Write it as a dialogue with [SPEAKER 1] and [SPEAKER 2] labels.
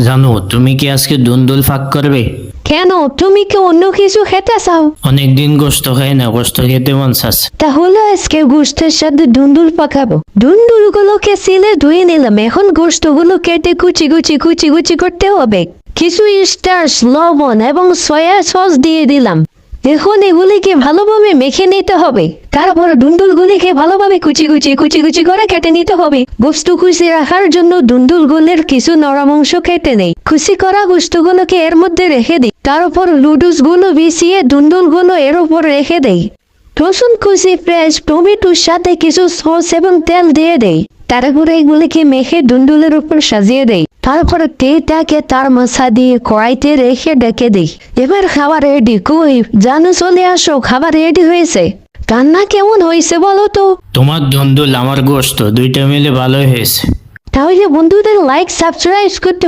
[SPEAKER 1] জানো তুমি কি আজকে দুন্দুল ফাঁক করবে?
[SPEAKER 2] কেন, তুমি কি অন্য কিছু খেতে চাও?
[SPEAKER 1] অনেকদিন গোস্ত খাই না, গোস্ত খেতে মন চাচ্ছে।
[SPEAKER 2] তাহলে আজকে গোষ্ঠের সাথে ডুন্ডুল পাকাবো। ডুন্ডুল গুলোকে সিলে ধুয়ে নিলাম, এখন গোষ্ঠ গুলো কেটে কুচি কুচি কুচি কুচি করতে হবে। কিছু স্টার্চ, লবণ এবং সয়া সস দিয়ে দিলাম। এখন এগুলিকে ভালোভাবে মেখে নিতে হবে। তারপর ডুন্ডুল গুলিকে ভালোভাবে কুচি কুচি কুচি কুচি করে কেটে নিতে হবে। গোস্ত কুচি রাখার জন্য ডুন্ডুল গুলের কিছু নরম অংশ কেটে নেই। কুচি করা গোস্ত গুলোকে এর মধ্যে রেখে দিই। তারপর নুডলস গুলো বিছিয়ে ডুন্ডুল গুলো এর উপর রেখে দেই। রসুন কুচি, পেঁয়াজ, টমেটোর সাথে কিছু সস এবং তেল দিয়ে দেই। তারপরে এগুলিকে মেখে ডুন্ডুলের উপর সাজিয়ে দেই। তারপরে তেলটাকে তার মশা দিয়ে কড়াইতে রেখে ডেকে দিই। এবার খাবার রেডি। কই জানো, চলে আসো, খাবার রেডি হয়েছে। রান্না কেমন হয়েছে বলো তো?
[SPEAKER 1] তোমার দুন্দুল আমার গোস্ত দুইটা মিলে ভালোই হয়েছে।
[SPEAKER 2] তাহলে বন্ধুদের লাইক সাবস্ক্রাইব করতে